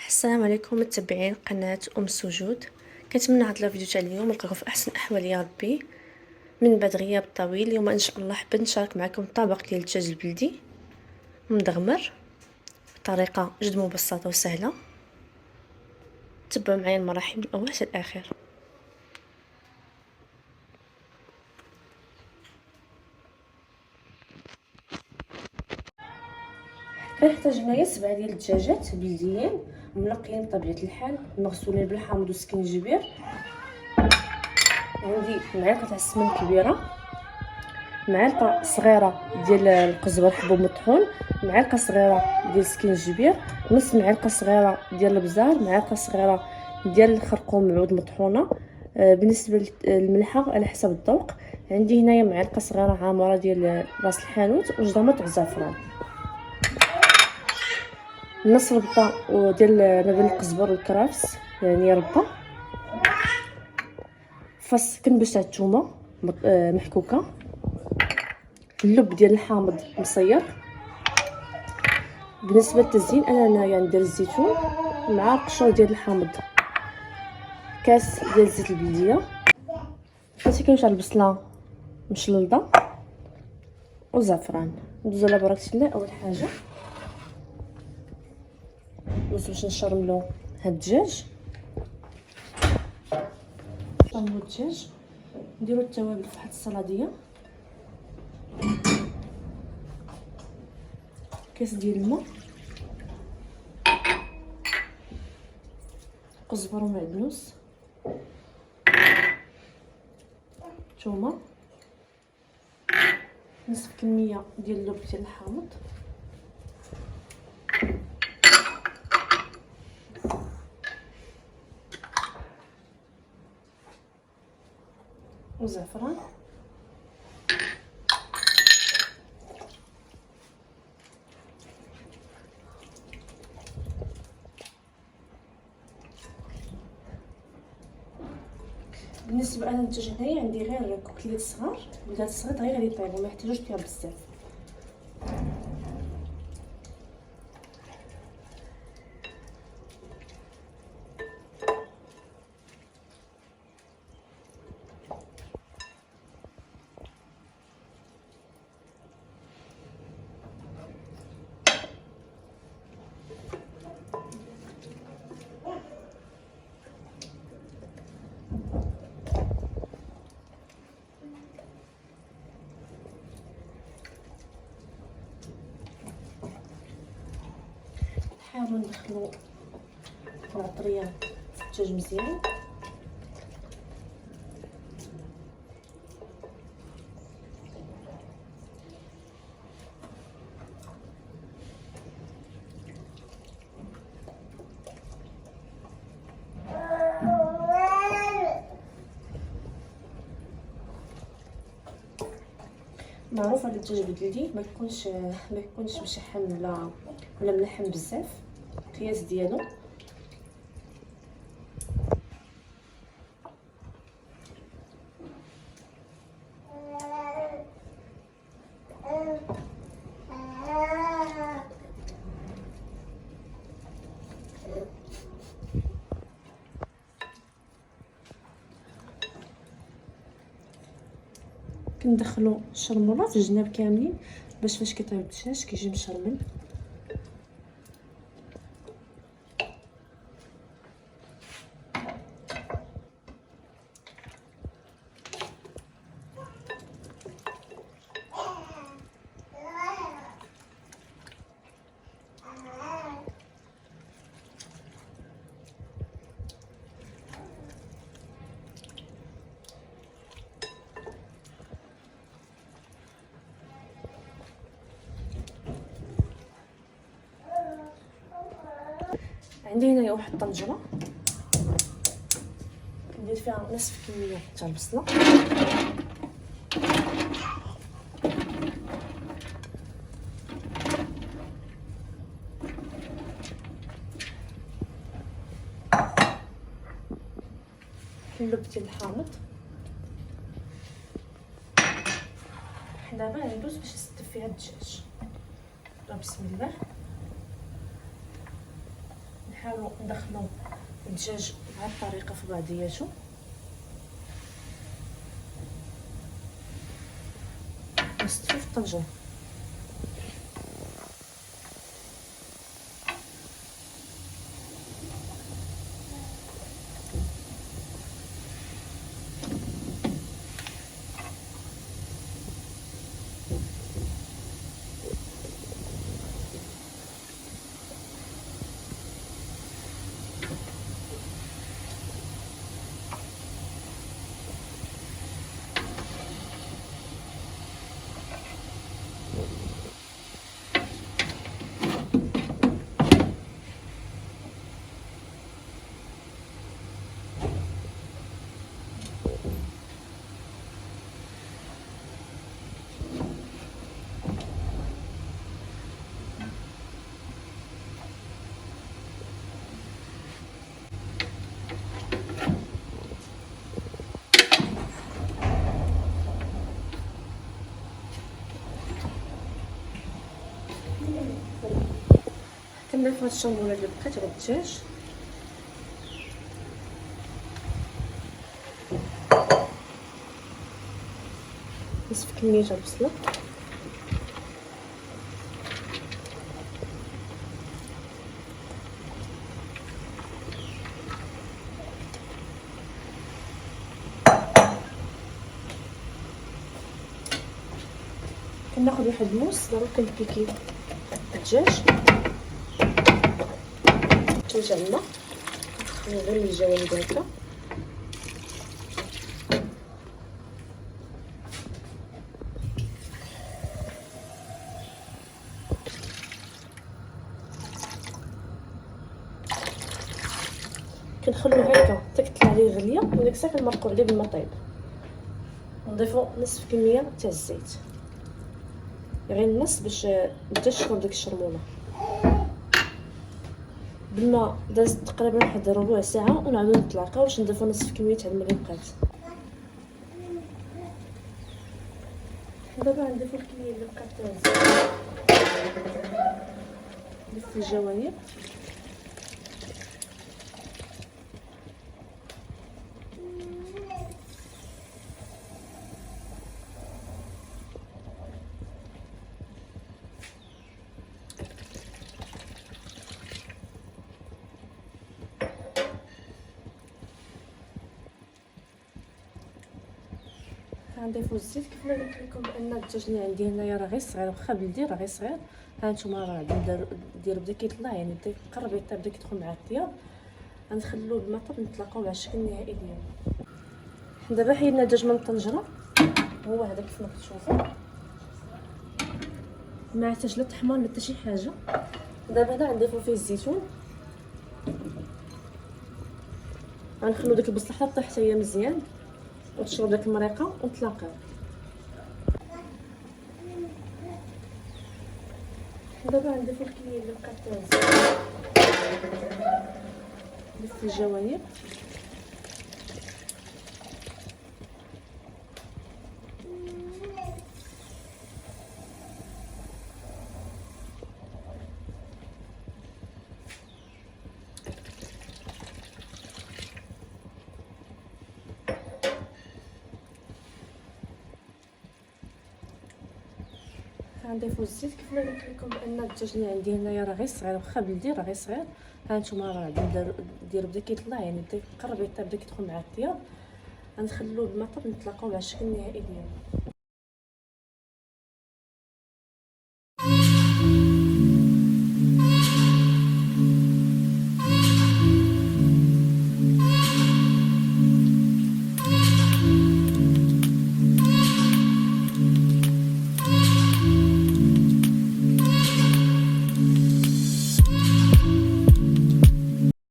السلام عليكم متابعين قناه سجود. كنتمنى هذا الفيديو تاع اليوم نلقاكم في احسن احوال يا ربي من بعد غياب طويل. اليوم ان شاء الله حبيت نشارك معكم طبق ديال الدجاج البلدي مدغمر بطريقه جد مبسطه وسهله. تبعوا معايا المراحل من الاول حتى الاخر. كنحتاج هنايا 7 ديال الدجاجات بلديين منقيين بطبيعه الحال مغسولين بالحامض والسكينجبير. عندي معلقه تاع السمن كبيره، معلقه صغيره ديال القزبر حبوب مطحون، معلقه صغيره ديال السكينجبير، نص معلقه صغيره ديال البزار، معلقه صغيره ديال الخرقوم معود مطحونه. بالنسبه للملحه على حسب الذوق. عندي هنايا معلقه صغيره عامره ديال راس الحانوت وجرامط الزعفران، نص ربطه وديال نبل القزبر والكرفس يعني ربطه، فص كنبش تاع الثومه محكوكه، اللب ديال الحامض مصير. بالنسبه للتزيين انا هنايا ندير الزيتون مع قشور ديال الحامض، كاس ديال زيت البلديه، فهمتي كاين تاع البصله مشلوضه وزعفران. ندوزو على بركه الله. اول حاجه باش نشرملو هاد الدجاج، نشرملو الدجاج، نديرو التوابل في واحد الصلاديه، كاس ديال الماء، قزبر ومعدنوس، ثومه، نصف كميه ديال اللب ديال الحامض، وزعفران، بالنسبه انا الدجاج هنايا عندي غير كوكليات صغار، ولاد صغار غير غادي يطيبوا، ما يحتاجوش طياب بزاف. نحاولوا ندخلوا العطريه في الدجاج مزيان. معروف هذا الدجاج البلدي ما يكونش مشحن ولا ملحم بزاف، القياس ديالو. كندخلوا الشرموله في الجناب كاملين باش فاش كيطيب الدجاج كيجي مشرمل. عندي هنايا واحد الطنجره ندير فيها نصف كميه تاع البصله، اللب ديال الحامض. دابا ندوز باش نستف فيها الدجاج. بسم الله كنحاولوا ندخلوا الدجاج بهذه الطريقه في بعضياته. نستفوا في الطنجره. كنضيف هاد الشموله اللي بقات على الدجاج. نصف كميه البصله. كناخد واحد الموس ضروري كنبيكي الدجاج. توجعنا ندخلو غير الجوانب هكا. كنخلوه هكا حتى كتطلع ليه غليه، وديك الساعه كنمرقو عليه بالما طيب. ونضيفو نصف كميه تاع الزيت، غير النص باش تشرب ديك الشرموله. بالما داز تقريبا واحد ربع ساعه ونعاودو نطلقوا باش نضيفو نصف كميه تاع الماء اللي بقات. دابا غنضيفو الكميه اللي بقات تاع الزيت، نضيف الجوانب. غنضيفو الزيت. كيف ما قلت لكم بان الدجاج اللي عندي هنايا راه غير صغير، واخا بلدي راه غير صغير. ها نتوما راه ديال بدا كيطلع، يعني بدا قرب يطيب، بدا كيدخل مع الطياب. غنخلوه بالما طاب نتلاقاو على الشكل النهائي ديالو. دابا حيدنا الدجاج من الطنجره، هو هذا كيف ما كتشوفوا، ما حتاج لا طحمه لا حتى شي حاجه. دابا هنا غنضيفو فيه الزيتون. غنخلو ديك البصله حتى طيح حتى هي مزيان وتشرب داك المريقه ونتلاقاو. دابا غنضيفو الكميه اللي بقات تاع الزيت، نضيف الجوانب. غنضيفو الزيت. كيف ما قلت لكم بان الدجاج اللي عندي هنايا راه غير صغير، واخا بلدي راه غير صغير. ها نتوما راه ديالو بدا كيطلع، يعني بدا قرب يطيب، بدا كيدخل مع الطياب. غنخلوه بالما طاب نتلاقاو على الشكل النهائي ديالو.